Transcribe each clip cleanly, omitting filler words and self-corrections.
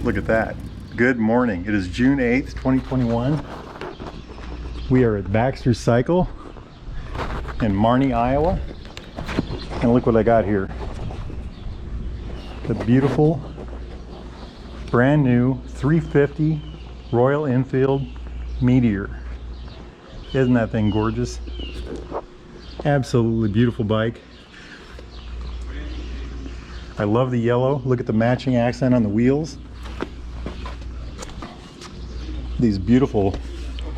Look at that. Good morning. It is June 8th, 2021. We are at Baxter's Cycle in Marnie, Iowa. And look what I got here. The beautiful, brand new 350 Royal Enfield Meteor. Isn't that thing gorgeous? Absolutely beautiful bike. I love the yellow. Look at the matching accent on the wheels. These beautiful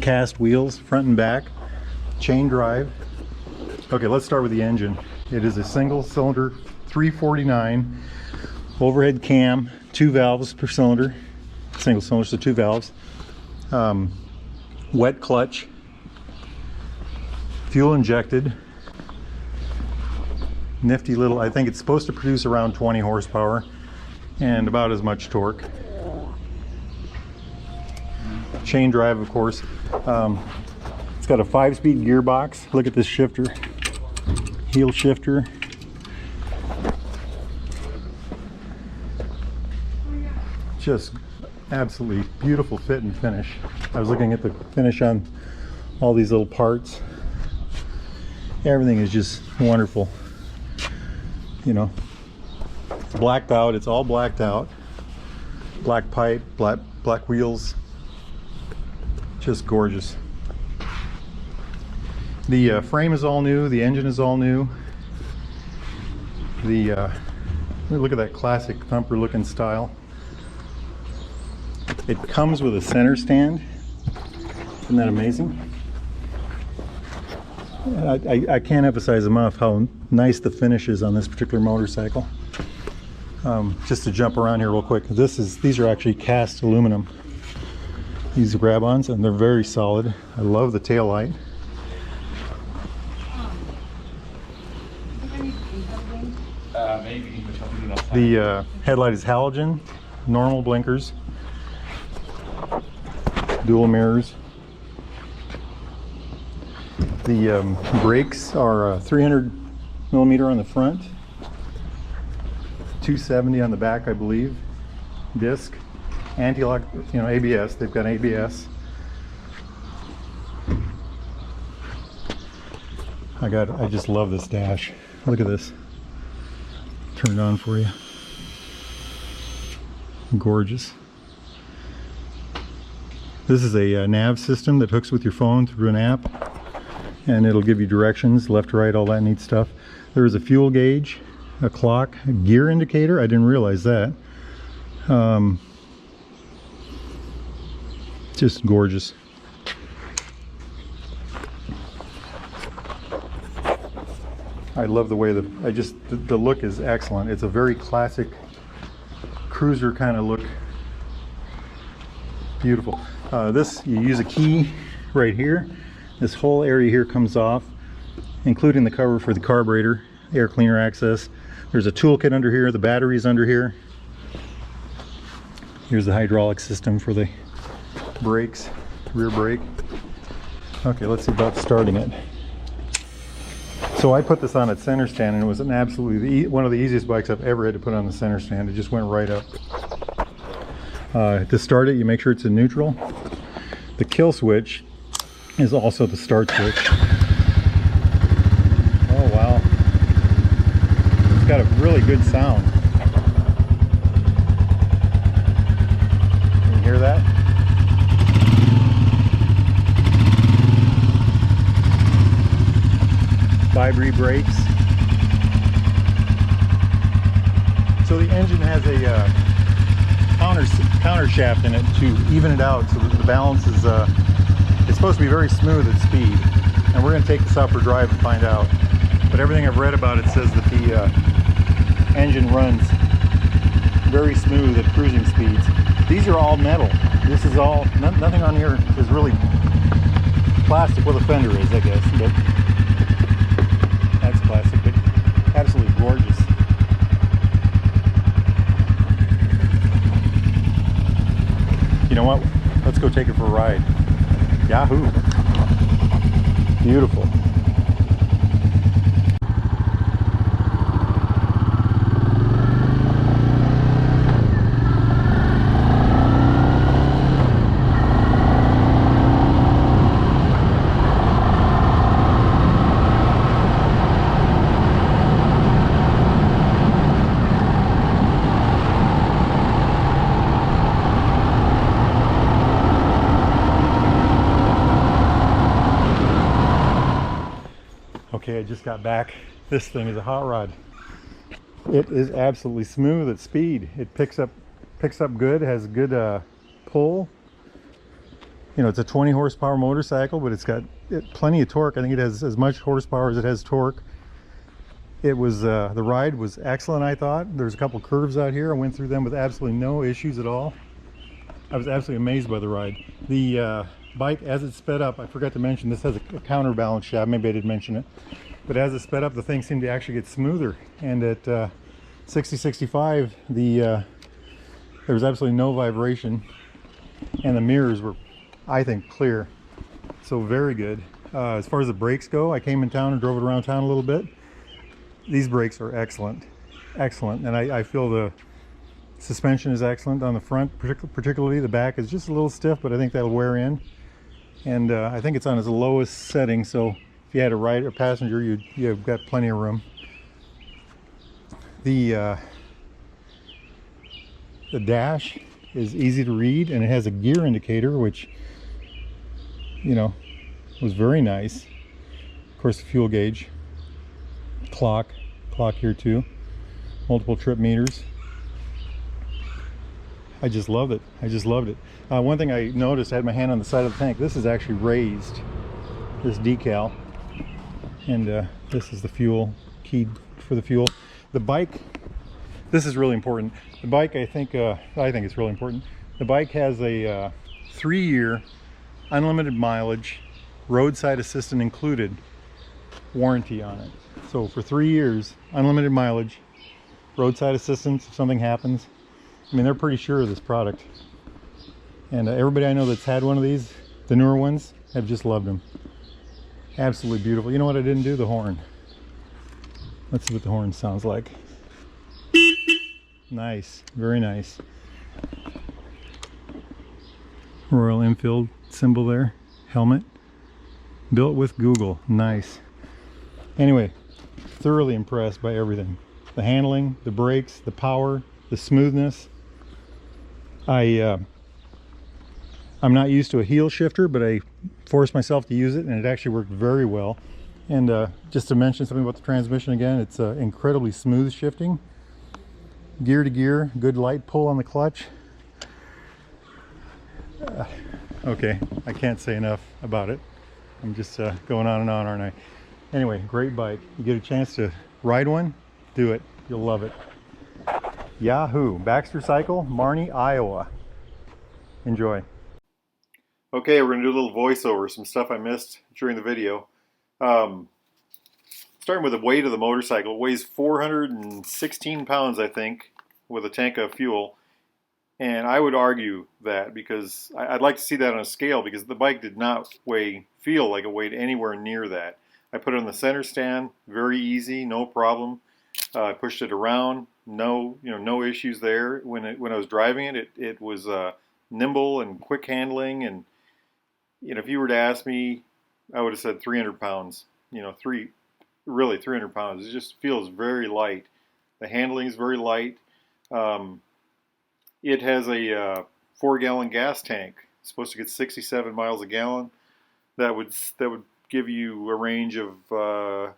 cast wheels, front and back, chain drive. Okay, let's start with the engine. It is a single cylinder 349 overhead cam, 2 valves per cylinder, single cylinder, so 2 valves, wet clutch, fuel injected, nifty little, I think it's supposed to produce around 20 horsepower and about as much torque. Chain drive, of course. It's got a 5-speed gearbox. Look at this shifter, heel shifter. Just absolutely beautiful fit and finish. I was looking at the finish on all these little parts. Everything is just wonderful. You know, it's blacked out. It's all blacked out. Black pipe, black wheels. Just gorgeous. The frame is all new. The engine is all new. Look at that classic thumper looking style. It comes with a center stand. Isn't that amazing? I can't emphasize enough how nice the finish is on this particular motorcycle. Just to jump around here real quick, these are actually cast aluminum. These grab-ons, and they're very solid. I love the tail light. The headlight is halogen, normal blinkers, dual mirrors. The brakes are 300 millimeter on the front, 270 on the back, I believe. Disc, anti-lock, you know, ABS. They've got ABS. I just love this dash. Look at this. Turn it on for you. Gorgeous. This is a nav system that hooks with your phone through an app, and it'll give you directions, left, right, all that neat stuff. There is a fuel gauge, a clock, a gear indicator. I didn't realize that. Just gorgeous. I love the way the look is excellent. It's a very classic cruiser kind of look. Beautiful. You use a key right here. This whole area here comes off, including the cover for the carburetor, air cleaner access. There's a toolkit under here. The battery's under here. Here's the hydraulic system for the brakes, rear brake. Okay, let's see about starting it. So I put this on its center stand, and it was one of the easiest bikes I've ever had to put on the center stand. It just went right up. To start it, you make sure it's in neutral. The kill switch is also the start switch. Oh wow, it's got a really good sound. Can you hear that? Vibri brakes. So the engine has a counter shaft in it to even it out, so that the balance is it's supposed to be very smooth at speed, and we're going to take this out for a drive and find out. But everything I've read about it says that the engine runs very smooth at cruising speeds. These are all metal. This is all nothing on here is really plastic. Well, the fender is, I guess, but that's plastic, but absolutely gorgeous. You know what? Let's go take it for a ride. Yahoo! Beautiful. just got back. This thing is a hot rod. It is absolutely smooth at speed. It picks up good, has good pull. You know, it's a 20 horsepower motorcycle, but it's got plenty of torque. I think it has as much horsepower as it has torque. It was the ride was excellent, I thought. There's a couple curves out here. I went through them with absolutely no issues at all. I was absolutely amazed by the ride. The bike, as it sped up, I forgot to mention, this has a counterbalance shaft. Maybe I did mention it. But as it sped up, the thing seemed to actually get smoother. And at 60, 65, there was absolutely no vibration. And the mirrors were, I think, clear. So very good. As far as the brakes go, I came in town and drove it around town a little bit. These brakes are excellent. Excellent. And I feel the suspension is excellent on the front, particularly. The back is just a little stiff, but I think that'll wear in. And I think it's on its lowest setting, so if you had a rider, a passenger, you've got plenty of room. The dash is easy to read, and it has a gear indicator, which, you know, was very nice. Of course, the fuel gauge, clock here too, multiple trip meters. I just loved it. I just loved it. One thing I noticed, I had my hand on the side of the tank. This is actually raised, this decal, and this is the fuel key for the fuel. The bike, this is really important. The bike, I think it's really important. The bike has a 3-year unlimited mileage, roadside assistant included warranty on it. So for 3 years, unlimited mileage, roadside assistance if something happens. I mean, they're pretty sure of this product. And everybody I know that's had one of these, the newer ones, have just loved them. Absolutely beautiful. You know what I didn't do? The horn. Let's see what the horn sounds like. Nice. Very nice. Royal Enfield symbol there. Helmet. Built with Google. Nice. Anyway, thoroughly impressed by everything. The handling, the brakes, the power, the smoothness. I'm not used to a heel shifter, but I forced myself to use it, and it actually worked very well. And just to mention something about the transmission again, it's incredibly smooth shifting. Gear to gear, good light pull on the clutch. Okay, I can't say enough about it. I'm just going on and on, aren't I? Anyway, great bike. You get a chance to ride one, do it. You'll love it. Yahoo! Baxter Cycle, Marnie, Iowa. Enjoy. Okay, we're going to do a little voiceover, some stuff I missed during the video. Starting with the weight of the motorcycle. It weighs 416 pounds, I think, with a tank of fuel. And I would argue that, because I'd like to see that on a scale, because the bike did not feel like it weighed anywhere near that. I put it on the center stand, very easy, no problem. I pushed it around, no issues there. When I was driving it, it was nimble and quick handling. And if you were to ask me, I would have said 300 pounds. Really 300 pounds. It just feels very light. The handling is very light. It has a 4-gallon gas tank. It's supposed to get 67 miles a gallon. That would give you a range of,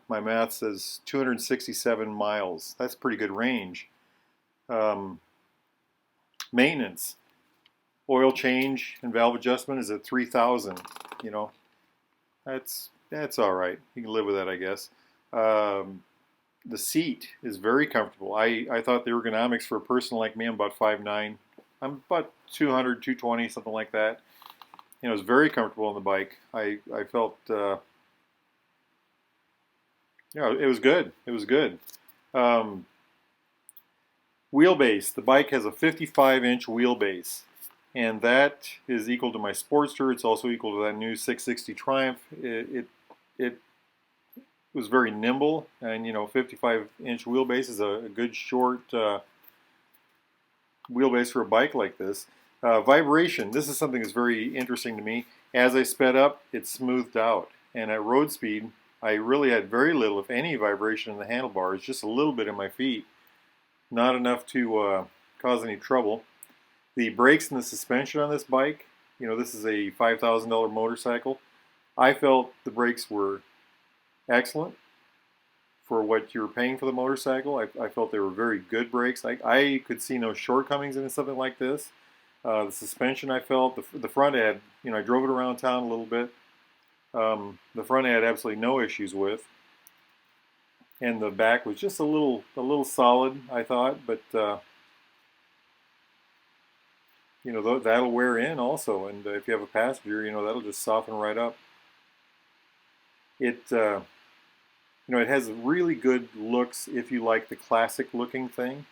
my math says 267 miles. That's pretty good range. Maintenance, oil change and valve adjustment is at 3,000. That's all right. You can live with that, I guess. The seat is very comfortable. I thought the ergonomics for a person like me, I'm about 5'9". I'm about 200, 220, something like that. It's very comfortable on the bike. I felt, it was good. It was good. Wheelbase. The bike has a 55-inch wheelbase, and that is equal to my Sportster. It's also equal to that new 660 Triumph. It was very nimble, and 55-inch wheelbase is a good short wheelbase for a bike like this. Vibration. This is something that's very interesting to me. As I sped up, it smoothed out, and at road speed, I really had very little, if any, vibration in the handlebars, just a little bit in my feet. Not enough to cause any trouble. The brakes and the suspension on this bike, this is a $5,000 motorcycle. I felt the brakes were excellent. for what you were paying for the motorcycle. I felt they were very good brakes. I could see no shortcomings in something like this. The suspension, I felt, the front end, you know, I drove it around town a little bit. The front end I had absolutely no issues with. And the back was just a little solid, I thought, but you know, that'll wear in also, and if you have a passenger, you know, that'll just soften right up. It you know, it has really good looks if you like the classic looking thing,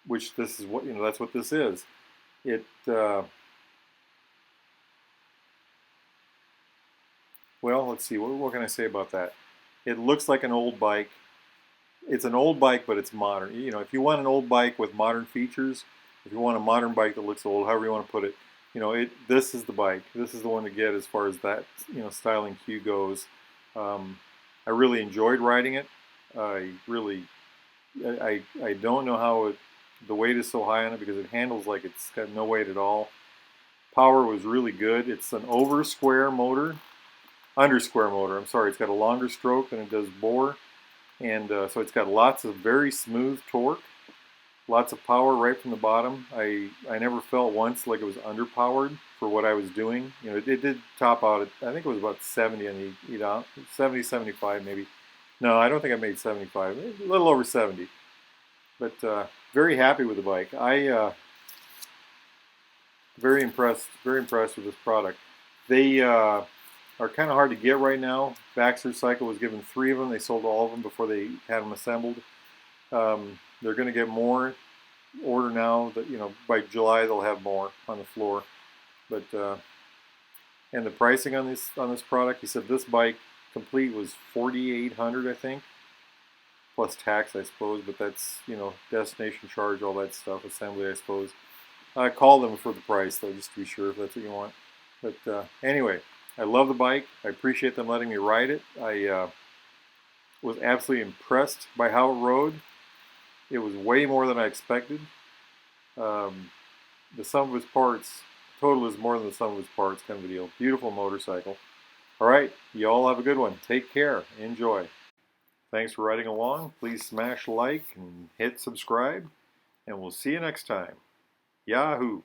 which this is what, you know, that's what this is. It well, let's see, what can I say about that? It looks like an old bike. It's an old bike, but it's modern. You know, if you want an old bike with modern features, if you want a modern bike that looks old, however you want to put it, you know, this is the bike. This is the one to get as far as that, you know, styling cue goes. I really enjoyed riding it. I really, I don't know how the weight is so high on it because it handles like it's got no weight at all. Power was really good. It's an under square motor. I'm sorry. It's got a longer stroke than it does bore. And so it's got lots of very smooth torque, lots of power right from the bottom. I never felt once like it was underpowered for what I was doing. You know, it did top out at, I think it was about 70 on the, you know, 70, 75 maybe. No, I don't think I made 75, a little over 70. But very happy with the bike. Very impressed with this product. They are kind of hard to get right now. Baxter Cycle was given 3 of them. They sold all of them before they had them assembled. They're going to get more. Order now. That, you know, by July they'll have more on the floor. But and the pricing on this product, he said this bike complete was $4,800, I think, plus tax, I suppose. But that's, you know, destination charge, all that stuff, assembly, I suppose. I call them for the price though, just to be sure if that's what you want. But anyway, I love the bike. I appreciate them letting me ride it. I was absolutely impressed by how it rode. It was way more than I expected. The sum of its parts, total is more than the sum of its parts kind of a deal. Beautiful motorcycle. All right, you all have a good one. Take care. Enjoy. Thanks for riding along. Please smash like and hit subscribe, and we'll see you next time. Yahoo!